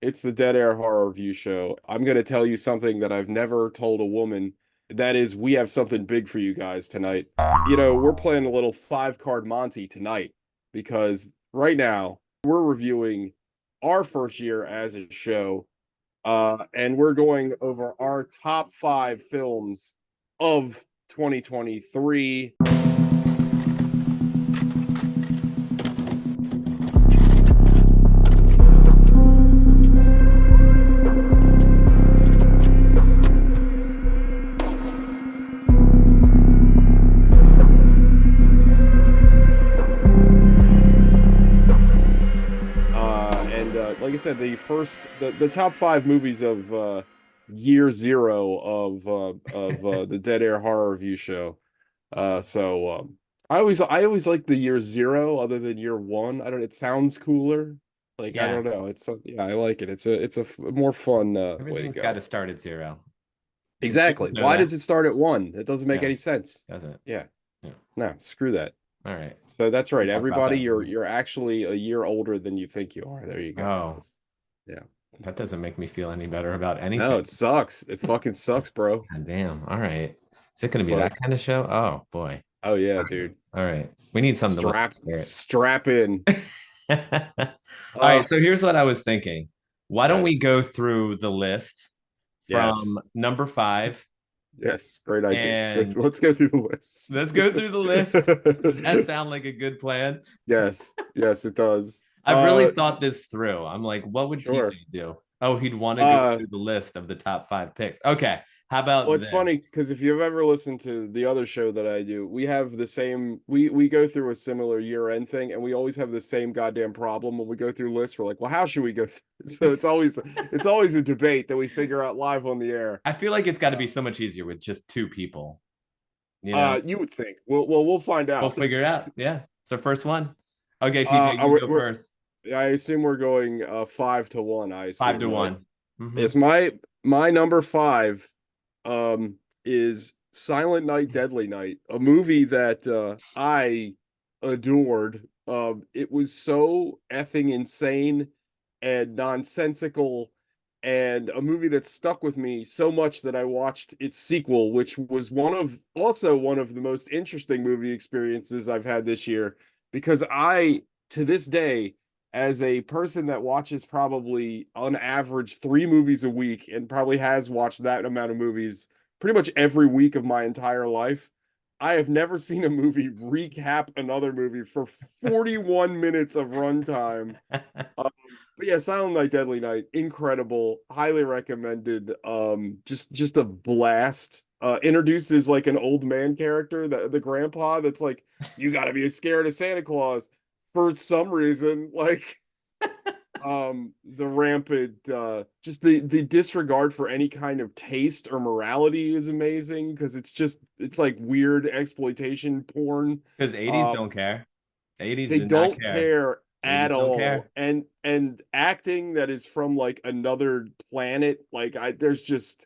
It's the Dead Air Horror Review Show. I'm going to tell you something that I've never told a woman. That is, we have something big for you guys tonight. We're playing a little five-card Monty tonight because right now we're reviewing our first year as a show, and we're going over our top five films of 2023. Like I said, the top five movies of year zero of the Dead Air Horror Review Show. I always like the year zero other than year one. I don't. It sounds cooler. Like I Yeah, don't know. Yeah, I like it. It's a more fun way to everything's got go. to start at zero. You Exactly. know Why that? does it start at one? It doesn't make Yeah, any sense. doesn't. Yeah. Yeah. No, screw that. All right. So that's We'll right. talk about Everybody, that you're later. you're actually a year older than you think you are. There you go, Oh, guys. Yeah. that doesn't make me feel any better about No, anything. it sucks. It fucking sucks, bro. God damn. All right. Is it going to be But that kind of show? Oh, boy. oh yeah, All right. dude. All right. We need something to lift the Strap in. spirit. All Uh right. So here's what I was thinking. Why don't we yes. go through the list Yes. from number five Yes. Great idea. and Let's go through the list. let's go through the list. Does that sound like a good plan? Yes. Yes, it does. I've really thought this through. I'm like, what would TJ Sure. do? Oh, he'd want to go Uh through the list of the top five picks. Okay. How about Well, it's funny this? because if you've ever listened to the other show that I do, we have the same. We go through a similar year end thing, and we always have the same goddamn problem when we go through lists. We're like, well, how should we go through? So it's always a debate that we figure out live on the air. I feel like it's got to Uh, be so much easier with just two people. You know, you would think. We'll find we'll out. figure it out. Yeah. It's our first one. Okay, TJ, you go We're first. I assume we're going 5-1. I Five assume, to right? one. Mm-hmm. Yes, my number five is Silent Night, Deadly Night, a movie that I adored. It was so effing insane and nonsensical, and a movie that stuck with me so much that I watched its sequel, which was also one of the most interesting movie experiences I've had this year, because to this day, as a person that watches probably on average 3 movies a week and probably has watched that amount of movies pretty much every week of my entire life, I have never seen a movie recap another movie for 41 minutes of runtime. Um, but yeah, Silent Night, Deadly Night, incredible, highly recommended. Just a blast. Introduces like an old man character, the grandpa that's like, you got to be scared of Santa Claus for some reason. Like the rampant just the disregard for any kind of taste or morality is amazing because it's like weird exploitation porn. Because 80s um don't care. 80s they did not don't care. care at 80s don't all, care. and acting that is from like another planet. Like I there's just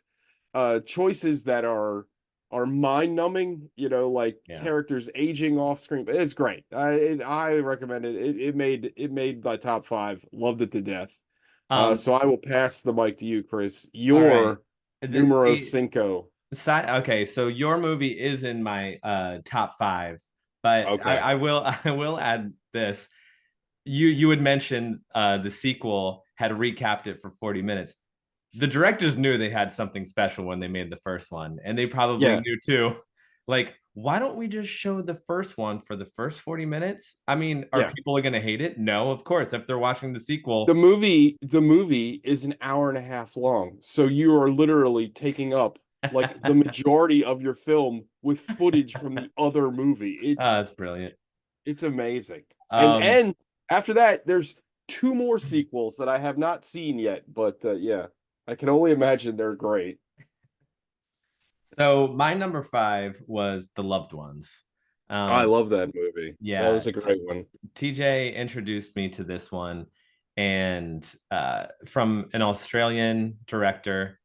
choices that are mind numbing, like Yeah. characters aging off screen. It's great. I recommend it. It made my top five. Loved it to death. Um, So I will pass the mic to you, Chris. all right. Your numero cinco. Okay, so your movie is in my top five, but Okay. I will I will add this. You had mentioned the sequel had recapped it for 40 minutes. The directors knew they had something special when they made the first one, and they probably Yeah. knew too. Like, why don't we just show the first one for the first 40 minutes? I mean, are Yeah. people going to hate it? No, of course. If they're watching the The sequel, movie is an hour and a half long. So you are literally taking up like the majority of your film with footage from the other movie. that's brilliant. It's amazing. And Um, and after that, there's 2 more sequels that I have not seen yet, but yeah, I can only imagine they're great. so my number five was The Loved Ones. I Um, love that movie. That yeah, was a great one. TJ introduced me to this one, and from an Australian director,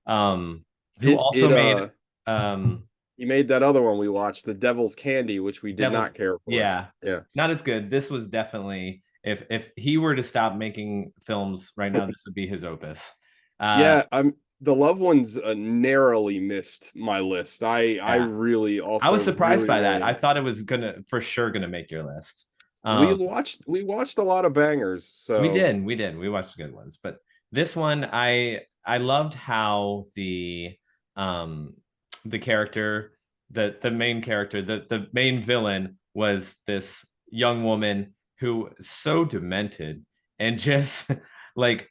who It also it made um, He made that other one we watched, The Devil's Candy, which we did Devil's. not care for. Yeah, Yeah. not as good. This was definitely If he were to stop making films right now, this would be his opus. Uh, Yeah, I'm the loved ones narrowly missed my list. I yeah, really I was also surprised really by that. I really thought it was gonna for sure gonna make your list. we Um, watched a lot of bangers. So we watched good ones, but this one I loved how um the character, the main character, the main villain was this young woman who so demented and just like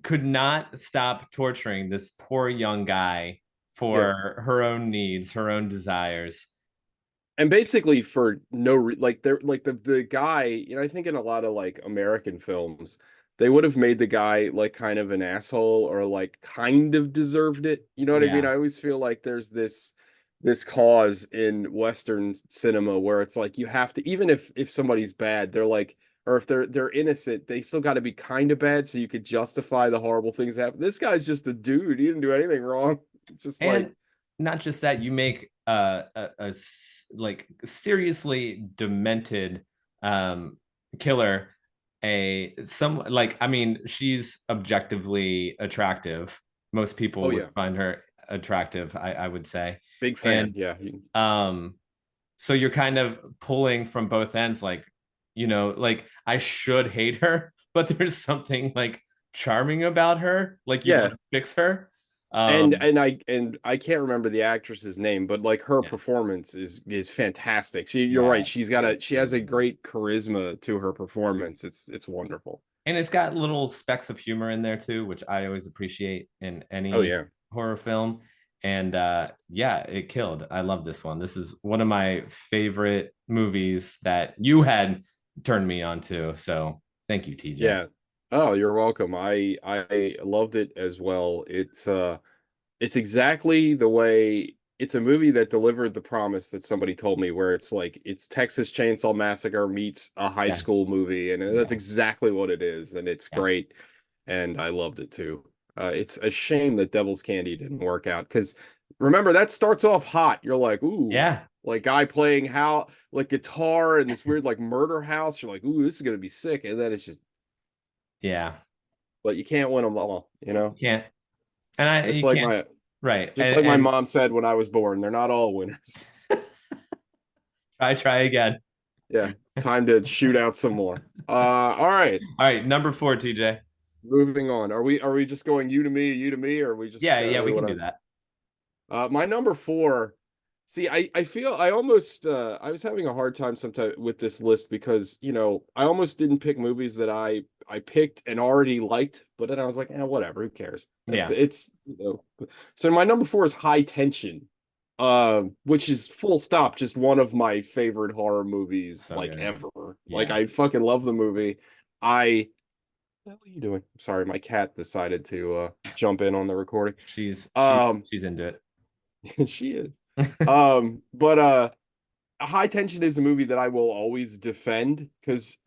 could not stop torturing this poor young guy yeah, for her own needs, her own desires. and basically for no like they're like the guy, I think in a lot of like American films they would have made the guy like kind of an asshole or like kind of deserved it, you know what I mean? Yeah. I always feel like there's this cause in Western cinema where it's like you have to, even if somebody's bad, they're like, or if they're innocent, they still got to be kind of bad so you could justify the horrible things that happen. This guy's just a dude, he didn't do anything wrong. It's just like, And not just that, you make like seriously demented um killer a some like I mean she's objectively attractive. Most people oh would yeah, find her attractive, I would say. big fan, And yeah. um so you're kind of pulling from both ends, like, like I should hate her, but there's something like charming about her, like you want Yeah, to fix her. and um I can't remember the actress's name, but like her yeah, performance is fantastic. You're yeah, right. it's She really has a good. great charisma to her performance. It's wonderful. And it's got little specks of humor in there too, which I always appreciate in Oh any yeah. horror film. And yeah, it killed. I love this one. This is one of my favorite movies that you had turned me on to. So thank you, TJ. Yeah. Oh, you're welcome. I loved it as well. It's exactly the way it's a movie that delivered the promise that somebody told me, where it's like it's Texas Chainsaw Massacre meets a high Yeah, school movie, and that's yeah, exactly what it is, and it's yeah, great, and I loved it too. It's a shame that Devil's Candy didn't work out because remember that starts off hot. You're like, ooh, yeah, like guy playing how like guitar in this weird like murder house. You're like, ooh, this is gonna be sick, and then it's just, yeah. but you can't win them all, You can't, and Just you like can't. my Right, just like my mom said when I was born, they're not all winners. and try again. Yeah, time to shoot out some more. All right, All right, number four, TJ. moving on. Are we just going you to me, or are we just Yeah, yeah, how do we we can want do to? that. My number four. See, I feel I almost I was having a hard time sometimes with this list because I almost didn't pick movies that I picked and already liked, but then I was like, whatever, who cares? Yeah, So my number four is High Tension, which is full stop just one of my favorite horror movies so like good. ever. Like Yeah, I fucking love the movie. What are you doing? Sorry, my cat decided to jump in on the recording. she's she's Um, she's into it. she is. But High Tension is a movie that I will always defend because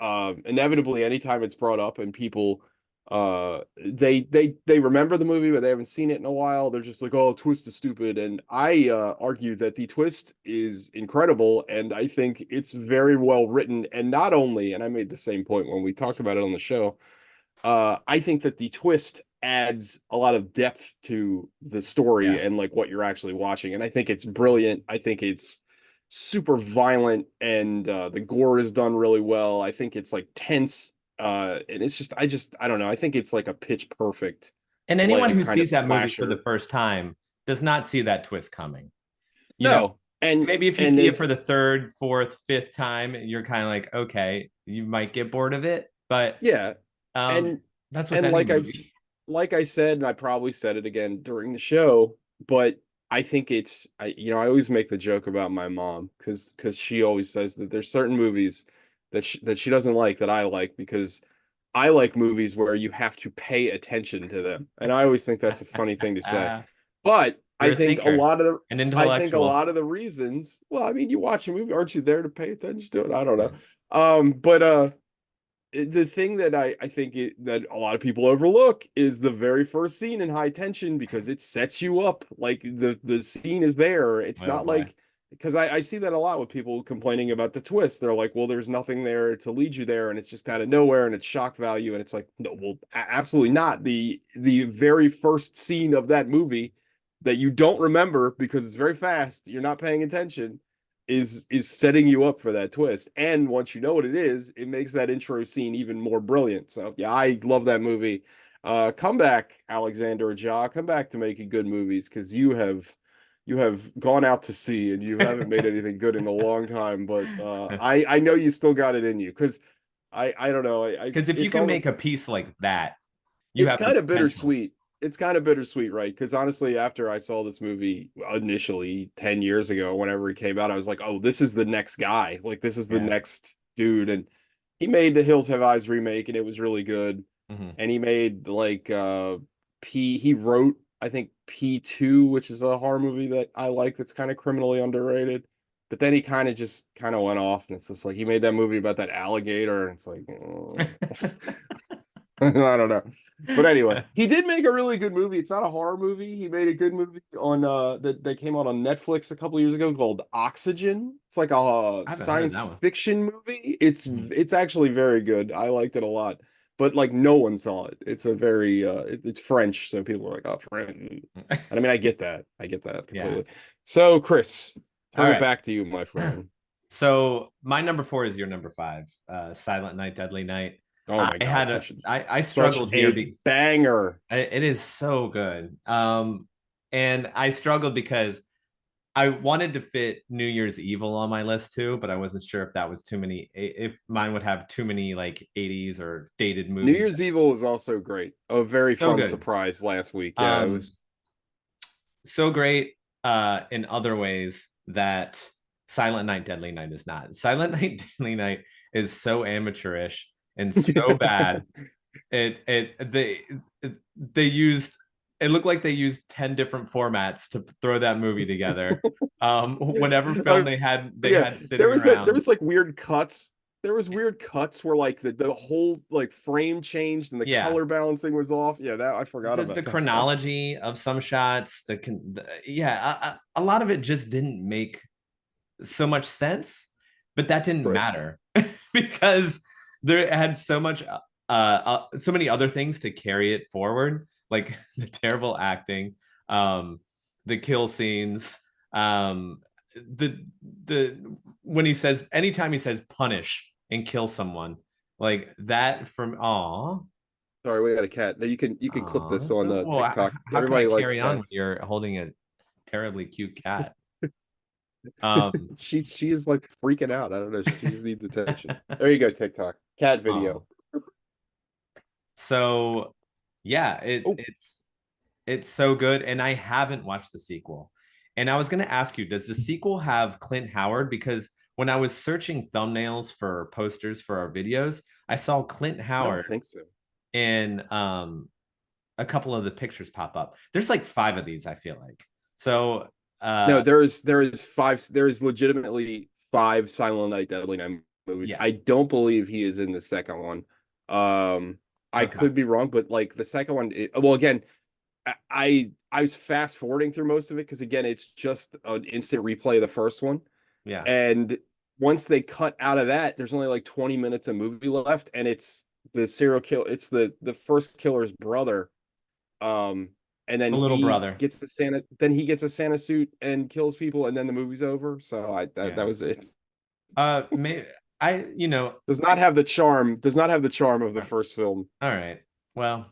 inevitably anytime it's brought up and people they remember the movie but they haven't seen it in a while, they're just like, oh, twist is stupid. And I argue that the twist is incredible and I think it's very well written. And not only, and I made the same point when we talked about it on the show, I think that the twist adds a lot of depth to the story Yeah. and like what you're actually watching. And I think it's brilliant. I think it's super violent and the gore is done really well. I think it's like tense. And it's just I don't know. I think it's like a pitch perfect And anyone like who kind of sees that movie for the slasher. first time does not see that twist coming. You know, No. And maybe if you and see it as for the third, fourth, fifth time, you're kind of like, okay, you might get bored of it, but yeah. um, And that's with and any movie. like I said, and I probably said it again during the show, but I think it's I always make the joke about my mom because she always says that there's certain movies that she doesn't like that I like because I like movies where you have to pay attention to them. And I always think that's a funny thing to say. But You're a thinker, an I think a intellectual. lot of the reasons, well, I mean, you watch a movie, aren't you there to pay attention to it? I don't know. Yeah. But the thing that I think that a lot of people overlook is the very first scene in High Tension because it sets you up like the scene is there. It's Oh not boy. because I see that a lot with people complaining about the twist. They're like, well, there's nothing there to lead you there, and it's just out of nowhere, and it's shock value, and it's like, no, well, absolutely not. The very first scene of that movie that you don't remember because it's very fast, you're not paying attention, is setting you up for that twist. And once you know what it is, it makes that intro scene even more brilliant. So yeah, I love that movie. Come back, Alexander Aja. Come back to making good movies because you have gone out to sea and you haven't made anything good in a long time. But I know you still got it in you because I don't know. Because if you It's can make a almost piece like that, you it's have the kind of potential. bittersweet. It's kind of bittersweet, right? Because honestly, after I saw this movie initially 10 years ago, whenever it came out, I was like, oh, this is the next guy. Like, this is the Yeah. next dude. And he made the Hills Have Eyes remake, and it was really good. Hmm. And he made like he wrote, I think, P2, which is a horror movie that I like that's kind of criminally underrated. But then he kind of just kind of went off, and it's just like he made that movie about that alligator, and it's like, I don't know. But anyway, he did make a really good movie. It's not a horror movie. He made a good movie on that came out on Netflix a couple years ago called Oxygen. It's like a I haven't heard of science that one. fiction movie. It's Mhm. it's actually very good. I liked it a lot. But like no one saw it. It's a very it's French, so people are like, "Oh, French." And I mean, I get that. I get that Yeah. completely. So, Chris, All turn it right. back to you, my friend. So my number four is your number five, Silent Night, Deadly Night. Oh I my God, had a such a I such struggled here. a banger. It is so good. And I struggled because I wanted to fit New Year's Evil on my list too, but I wasn't sure if that was too many, if mine would have too many like 80s or dated New movies. Year's Evil was also great. A very So fun good. surprise last week. Yeah, it Um, was. so great in other ways that Silent Night, Deadly Night is not. Silent Night, Deadly Night is so amateurish and so bad. They used it looked like they used 10 different formats to throw that movie together. Whatever film Uh, they yeah, had there sitting was that. There around. was like weird cuts. There was weird cuts where like the whole like frame changed and the Yeah, color balancing was off. Yeah, that I forgot the about that. chronology of some shots, yeah, a lot of it just didn't make so much sense, but that didn't Right. matter because there had so many other things to carry it forward, like the terrible acting, um, the kill scenes, the the when he says anytime he says punish and kill someone like that from Sorry, we got a cat. Now you can clip this that's on so well. TikTok. How can I Everybody likes carry on when cats. you're holding a terribly cute cat? Um, She is like freaking out. I don't know. She just needs attention. There you go, TikTok. Cat oh, video. so yeah, Oh, it's so good, and I haven't watched the sequel. And I was going to ask you, does the sequel have Clint Howard? Because when I was searching thumbnails for posters for our videos, I saw Clint I don't Howard think so. in a couple of the pictures pop up. There's like five of these, I feel like. So No, uh there is legitimately five Silent Night Deadly Night movies. yeah, I don't believe he is in the second one. I okay. could be wrong, but like the second one, well, again, I was fast forwarding through most of it because again, it's just an instant replay of the first one. Yeah. And once they cut out of that, there's only like 20 minutes of movie left, and it's the serial kill. It's the first killer's brother. Um, and then The little he brother. gets the Santa. Then he gets a Santa suit and kills people, and then the movie's over. So that Yeah. was it. May I, you know, Does not have the charm. Does not have the charm of the first film. all right. Well,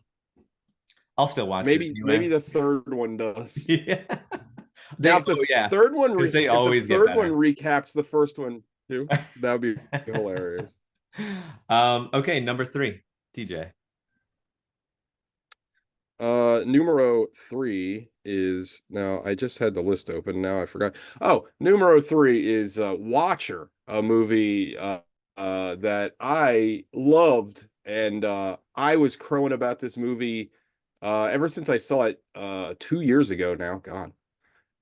I'll still watch it Maybe anyway. the third one does. Yeah. Now, They oh yeah, because they if the always get third one better. recaps the first one too, that would be hilarious. Okay, number three, TJ. Numero three is now. I just had the list open. Now I forgot. Oh, numero three is Watcher, a movie that I loved, and I was crowing about this movie ever since I saw it 2 years ago now. God.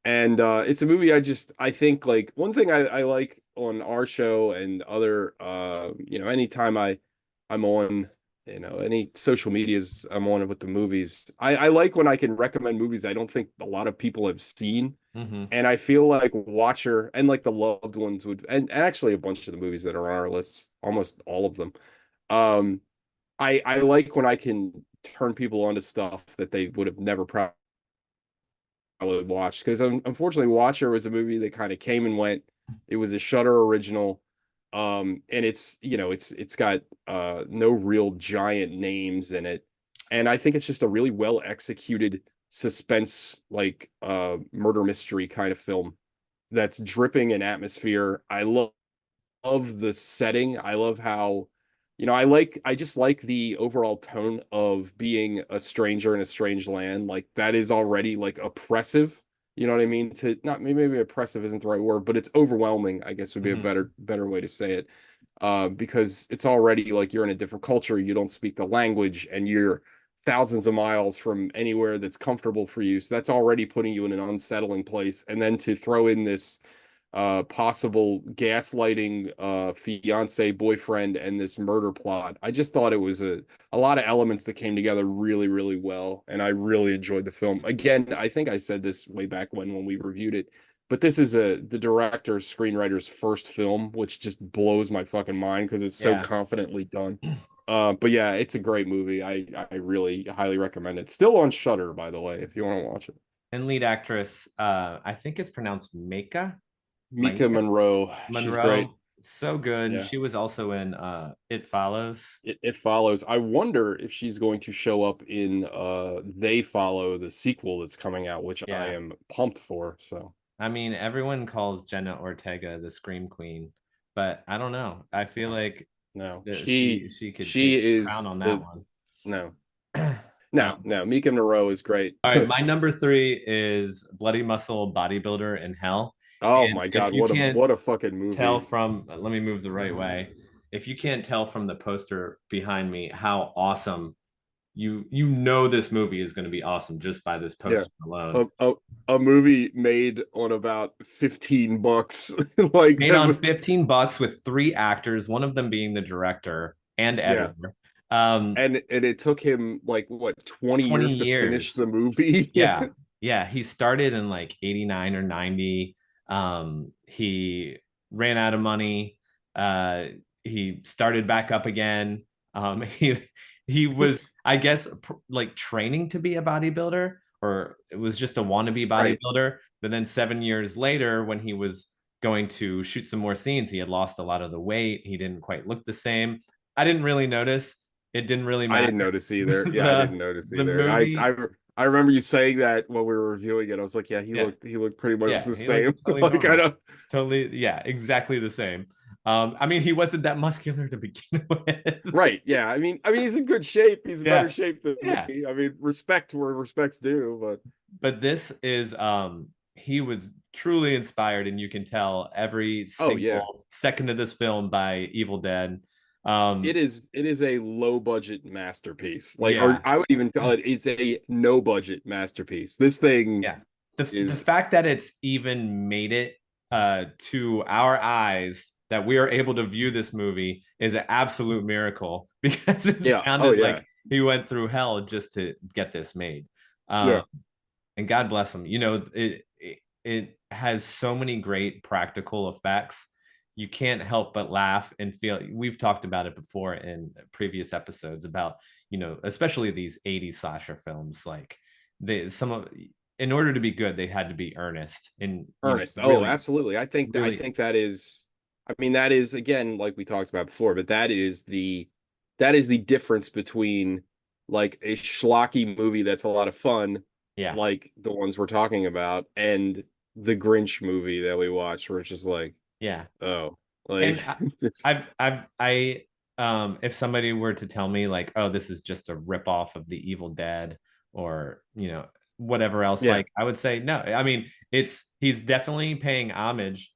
And it's a movie I think like one thing I like on our show and other anytime I'm on any social medias I'm on with the movies. I like when I can recommend movies I don't think a lot of people have seen. Mm-hmm. And I feel like Watcher and like The Loved Ones would, and actually a bunch of the movies that are on our lists, almost all of them. Um, I like when I can turn people onto stuff that they would have never probably watched, because unfortunately Watcher was a movie that kind of came and went. It was a Shutter original. And it's got no real giant names in it. And I think it's just a really well executed suspense, like murder mystery kind of film that's dripping in atmosphere. I love the setting. I love how, I just like the overall tone of being a stranger in a strange land. Like that is already like oppressive. You know what I mean? To not maybe oppressive isn't the right word, but it's overwhelming, I guess would be a Mm-hmm. better way to say it. Because it's already like you're in a different culture, you don't speak the language, and you're thousands of miles from anywhere that's comfortable for you. So that's already putting you in an unsettling place. And then to throw in this possible gaslighting fiance boyfriend and this murder plot. I just thought it was a lot of elements that came together really, really well, and I really enjoyed the film. Again, I think I said this way back when we reviewed it, but this is the director's screenwriter's first film, which just blows my fucking mind because it's so Yeah. confidently done. But yeah, it's a great movie. I really highly recommend it. Still on Shutter, by the way, if you want to watch it. And lead actress, I think it's pronounced Mika Maika Monroe, she's great. Monroe. So good. Yeah. She was also in It Follows. It follows. I wonder if she's going to show up in They Follow, the sequel that's coming out, which I Yeah. am pumped for. So I mean, everyone calls Jenna Ortega the Scream Queen, but I don't know. I feel no, like no, that she she could she take the crown is on that the one. no, no, Um, no. Mika Monroe is great. all right, my number three is Bloody Muscle Bodybuilder in Hell. Oh And my if God, you can't what a fucking tell movie. from, let me move the right way. If you can't tell from the poster behind me how awesome you know this movie is going to be awesome just by this Yeah. poster alone. A, a, a movie made on about 15 bucks. Like Made on 15 bucks with three actors, one of them being the director and yeah. editor. Um, And it took him like what 20 20 years to finish years. the movie. Yeah. Yeah. He started in like 89 or 90. He ran out of money. Uh, he started back up again. He was, I guess, like training to be a bodybuilder, or it was just a wannabe Right. bodybuilder. But then 7 years later, when he was going to shoot some more scenes, he had lost a lot of the weight. He didn't quite look the same. I didn't really notice. It didn't really I matter. didn't notice either. Yeah, I didn't the notice the either. movie, I remember you saying that when we were reviewing it. I was like, yeah, yeah, he looked pretty much yeah, the he looked same. totally Like I normal. don't Totally, yeah, exactly the same. I mean, he wasn't that muscular to begin with. right. Yeah. I mean he's in good shape. He's in better Yeah, shape than yeah. me. I mean, respect where respect's due, but But this is he was truly inspired, and you can tell every oh yeah. single second of this film by Evil Dead. It Um, is a low budget masterpiece. Like, or yeah, I would even tell it it's a no budget masterpiece. This thing yeah. The is fact that it's even made it to our eyes that we are able to view this movie is an absolute miracle because it yeah. Oh sounded yeah. like he went through hell just to get this made. Yeah. And God bless him. You know, it has so many great practical effects. You can't help but laugh and feel. We've talked about it before in previous episodes about, especially these 80s slasher films. Like they some of in order to be good, they had to be earnest and Ernest. Oh, really, absolutely. I really, think that is I mean that is again like we talked about before, but that is the difference between like a schlocky movie that's a lot of fun, yeah, like the ones we're talking about, and the Grinch movie that we watched where it's just like, yeah. oh, And like it's if somebody were to tell me like, oh, this is just a ripoff of the Evil Dead, or whatever else, yeah. like I would say no. I mean, he's definitely paying homage.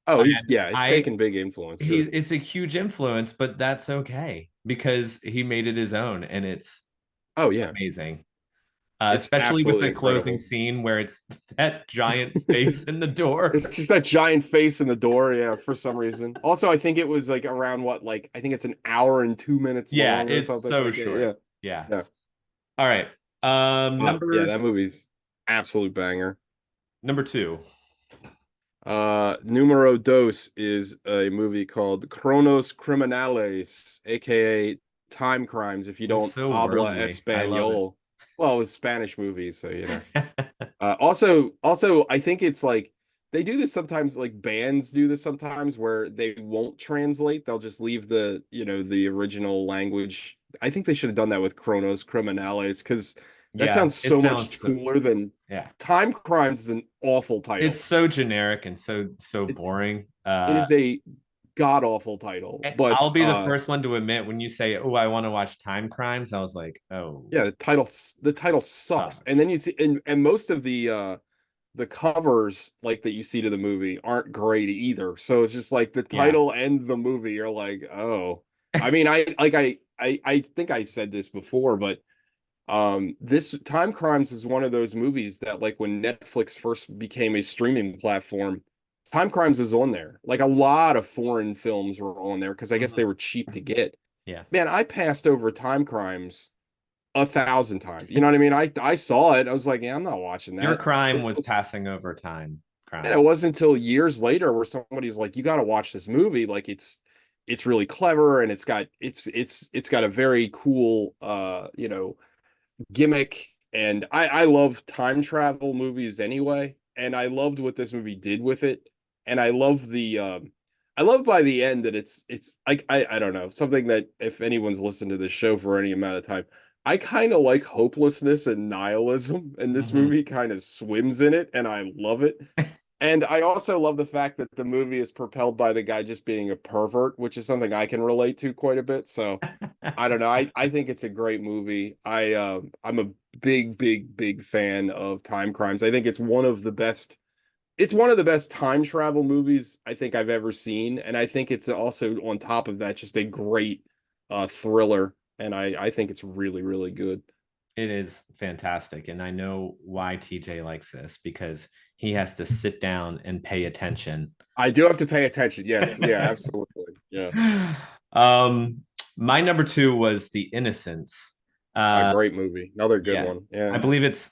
Oh, he's And yeah, it's taken big influence, sure. it's a huge influence, but that's okay because he made it his own, and it's Oh yeah. amazing. It's Especially with absolutely the closing incredible. scene where it's that giant face in the door. It's just that giant face in the door, yeah, for some reason. Also, I think it was like around what, like I think it's an hour and 2 minutes Yeah, long or it's something so like that. Yeah. short. Yeah. Yeah. All right. Yeah, Number that movie's absolute banger. Number two. Numero dos is a movie called Chronos Criminales, aka Time Crimes, if you It's don't so habla worldly. I love it. español. Well, it was a Spanish movie, so you know. Also, I think it's like they do this sometimes, like bands do this sometimes where they won't translate. They'll just leave the original language. I think they should have done that with Chronos Criminales because that Yeah, sounds it so sounds much so, cooler than yeah. Time Crimes is an awful It's title. so generic and so It, boring. it is a god awful title, but I'll be the first one to admit when you say, "Oh, I want to watch Time Crimes," I was like, "Oh, yeah, the title sucks. And then sucks." you see and most of the covers like that you see to the movie aren't great either. So it's just like the Yeah. title and the movie are like, oh. I mean, I think I said this before, but this Time Crimes is one of those movies that like when Netflix first became a streaming platform, Time Crimes is on there. Like a lot of foreign films were on there because I guess they Mhm. were cheap to get. Yeah. Man, I passed over Time Crimes 1,000 times. You know what I mean? I saw it. I was like, yeah, I'm not watching Your that. crime It was looks, passing over time and it crime. wasn't until years later where somebody's like, you got to watch this movie. Like it's really clever and it's got a very cool gimmick. And I love time travel movies anyway, and I loved what this movie did with it. And I love by the end that it's like I don't know, something that if anyone's listened to this show for any amount of time, I kind of like hopelessness and nihilism, and this Mhm. movie kind of swims in it, and I love it. And I also love the fact that the movie is propelled by the guy just being a pervert, which is something I can relate to quite a bit. So I don't know. I think it's a great movie. I'm a big fan of Time Crimes. I think it's one of the best time travel movies I think I've ever seen. And I think it's also on top of that just a great thriller. And I think it's really, really good. It is fantastic. And I know why TJ likes this because he has to sit down and pay attention. I do have to pay attention. Yes, yeah, absolutely. Yeah. um, my number two was The Innocents. A Uh, great movie. Another good yeah, one. Yeah. I believe it's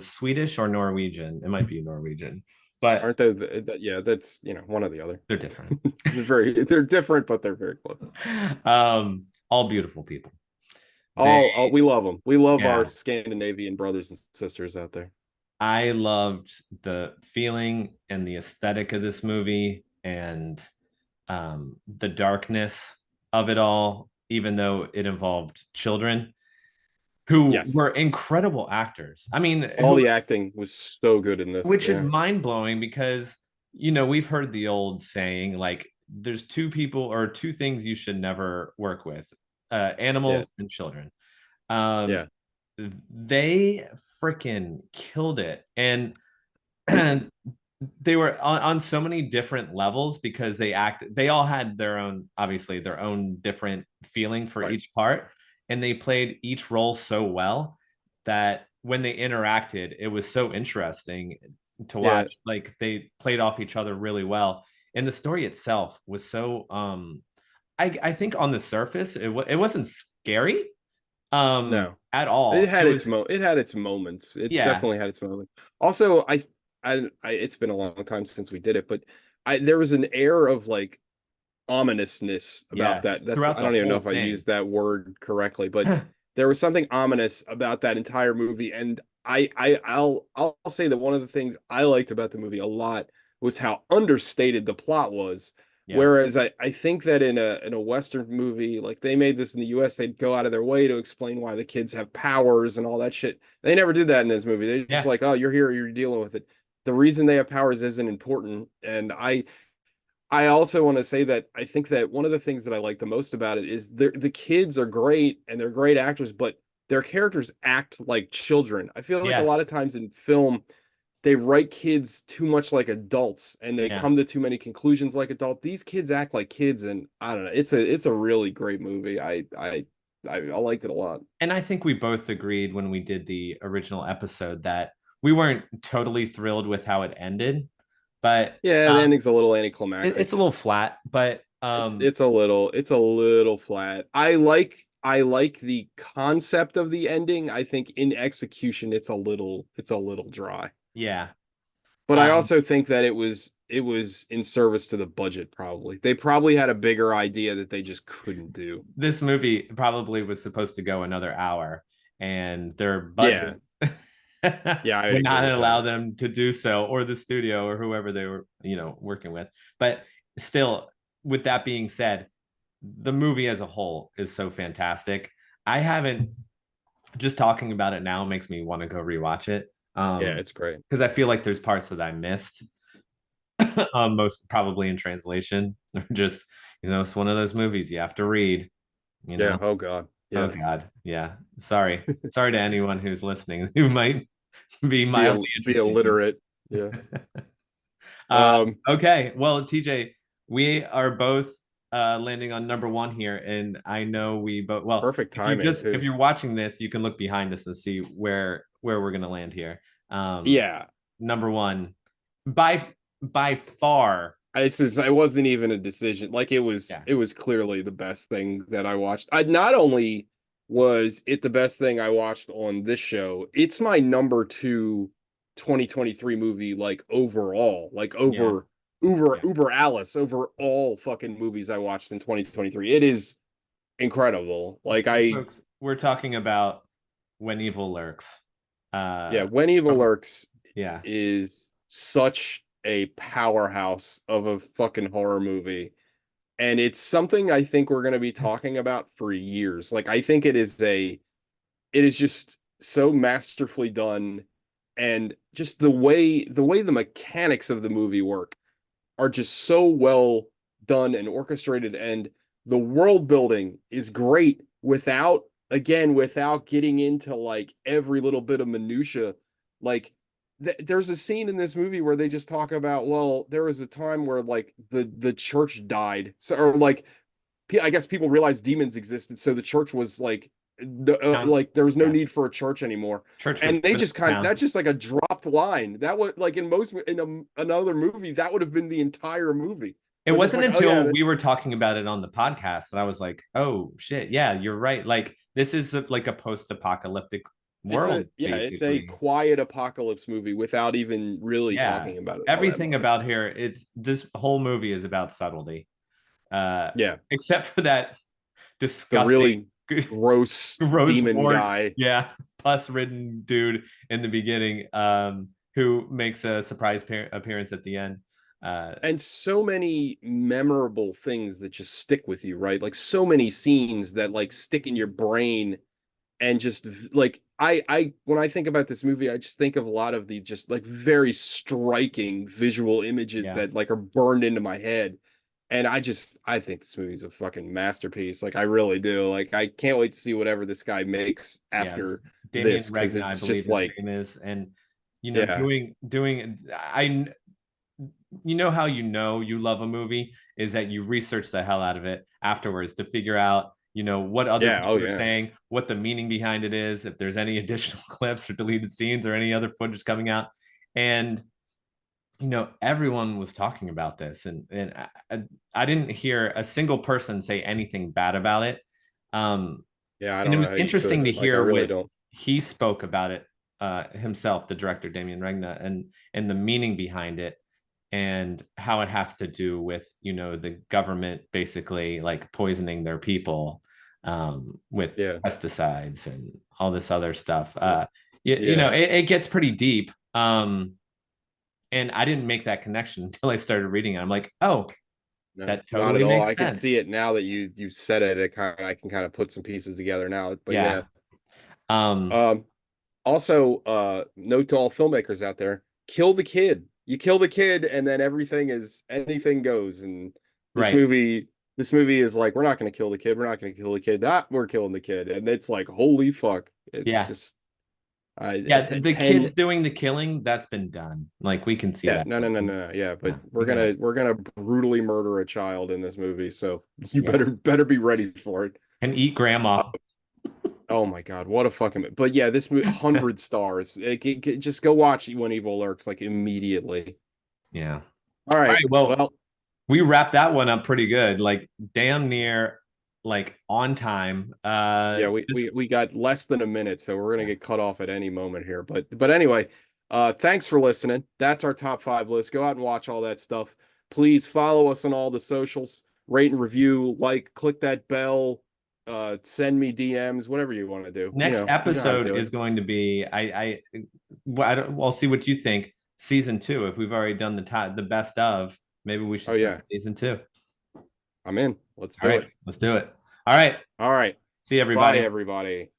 Swedish or Norwegian. It might be Norwegian, but Aren't they yeah, that's, one or the other. they're different. They're different, but they're very close. All beautiful people. They, We love them. We love our yeah, Scandinavian brothers and sisters out there. I loved the feeling and the aesthetic of this movie and the darkness of it all, even though it involved children who Yes. were incredible actors. I mean, All the acting was so good in this. which is Yeah. mind blowing because, we've heard the old saying, like, there's two people or two things you should never work with, Yeah. animals and children. Um, Yeah. they freaking killed it. And they were on so many different levels because they all had their own, obviously their own different feeling for Right. each part, and they played each role so well that when they interacted it was so interesting to Yeah. watch. Like, they played off each other really well, and the story itself was so I think on the surface it wasn't scary No. at all. It was, It had its moments. It yeah, definitely had its moments. Also, it's been a long time since we did it, but I there was an air of like ominousness about yes, that. That's throughout I the don't even know whole if I thing. used that word correctly, but there was something ominous about that entire movie. And I'll say that one of the things I liked about the movie a lot was how understated the plot was. Yeah, Whereas I think that in a Western movie, like they made this in the US, they'd go out of their way to explain why the kids have powers and all that shit. They never did that in this movie. They just yeah, like, oh, you're here, you're dealing with it. The reason they have powers isn't important. And I also want to say that I think that one of the things that I like the most about it is the kids are great and they're great actors, but their characters act like children. I feel like a lot yes, of times in film, they write kids too much like adults and they yeah. come to too many conclusions like adult. These kids act like kids, and I don't know. It's a really great movie. I liked it a lot. And I think we both agreed when we did the original episode that we weren't totally thrilled with how it ended, but Yeah, the ending's a little it's a anticlimactic. little flat. But It's a little flat. I like the concept of the ending. I think in execution it's a little dry. yeah, but I also think that it was in service to the budget. Probably they probably had a bigger idea that they just couldn't do. This movie probably was supposed to go another hour, and their budget Yeah, yeah, I would agree not with that. allow them to do so, or the studio or whoever they were, working with. But still, with that being said, the movie as a whole is so fantastic. I haven't just talking about it now makes me want to go rewatch it. Yeah, it's great. Because I feel like there's parts that I missed, most probably in translation. Or just, it's one of those movies you have to read, you Yeah. know. Oh God. Oh Yeah. God. Yeah. Sorry to anyone who's listening who might be mildly Be interested in illiterate. Yeah. it. Uh, Um. okay. Well, TJ, we are both landing on number one here, and I know we both. Well, Perfect timing if too. you're watching this, you can look behind us and see where we're gonna land here. Um, Yeah. Number one, by by far. It wasn't even a decision. Like Yeah. it was clearly the best thing that I watched. I not only was it the best thing I watched on this show, it's my number two 2023 movie, like overall, like Yeah. over Yeah. Uber Alice, over all fucking movies I watched in 2023. It is incredible. Like And folks, we're talking about When Evil Lurks. yeah, Uh, When Evil from Lurks yeah, is such a powerhouse of a fucking horror movie. And it's something I think we're going to be talking about for years. Like I think it is just so masterfully done, and just the way the mechanics of the movie work are just so well done and orchestrated, and the world building is great without getting into like every little bit of minutia. Like there's a scene in this movie where they just talk about, well, there was a time where like the church died, so, or like I guess people realized demons existed, so the church was town, like there was no yeah, need for a church anymore. church was And they put in just kind of, town. that's just like a dropped line. That was like another movie that would have been the entire movie. It But just wasn't like, oh yeah, until we were talking about it on the podcast that I was like, "Oh shit, yeah, you're right." Like this is like a post-apocalyptic world, it's a basically. quiet apocalypse movie without even really Yeah, talking about it all that everything much. about here, it's this whole movie is about subtlety, Yeah, except for that the disgusting, really gross gross demon wart, guy. yeah, pus-ridden dude in the beginning, who makes a surprise appearance at the end. Uh, And so many memorable things that just stick with you, right? Like so many scenes that like stick in your brain, and just like I when I think about this movie, I just think of a lot of the just like very striking visual images yeah, that like are burned into my head. And I think this movie's a fucking masterpiece. Like I really do. Like I can't wait to see whatever this guy makes yeah, it's after Damien this, because Regna, I it's believe just his like, name is, and yeah, doing I how you love a movie is that you research the hell out of it afterwards to figure out what other yeah, oh people are yeah, saying, what the meaning behind it is, if there's any additional clips or deleted scenes or any other footage coming out. And everyone was talking about this, and I didn't hear a single person say anything bad about it. um yeah. I and it don't know was how you interesting could. to Like I hear really what don't. he spoke about it, himself, the director Damien Regna, and the meaning behind it, and how it has to do with the government basically like poisoning their people, with Yeah, pesticides and all this other stuff. yeah. It gets pretty deep. And I didn't make that connection until I started reading it. I'm like, oh, No, that not at totally all. makes I can see sense. it now that you said it. I can kind of put some pieces together now. But yeah. Yeah. Um, Um, Also, note to all filmmakers out there: kill the kid. You kill the kid, and then anything goes. And this right. movie, this movie is like, we're not going to kill the kid. We're not going to kill the kid. That we're killing the kid, and it's like, holy fuck! It's Yeah. just, I Yeah. The 10. kids doing the killing, that's been done. Like we can see Yeah, that. no, no, no, no, no. Yeah, but Yeah, we get it. we're gonna brutally murder a child in this movie, so you Yeah. better be ready for it. And eat Uh, grandma. oh my God, what a fucking! But yeah, this movie, 100 stars. Just go watch When Evil Lurks like immediately. Yeah. All All right, right. Well, well, we wrapped that one up pretty good. Like damn near like on time. yeah, This we got less than a minute, so we're gonna Yeah. get cut off at any moment here. But anyway, Thanks for listening. That's our top five list. Go out and watch all that stuff. Please follow us on all the socials, rate and review, like, click that bell, send me DMs, whatever you want to do. Next You know how to episode do it. is going to be I don't, I'll see what you think. Season two. If we've already done the best of, maybe we should Oh start yeah, season two. I'm in. Let's All do right, it. let's do it. All right. All right. See you, Bye, everybody. everybody.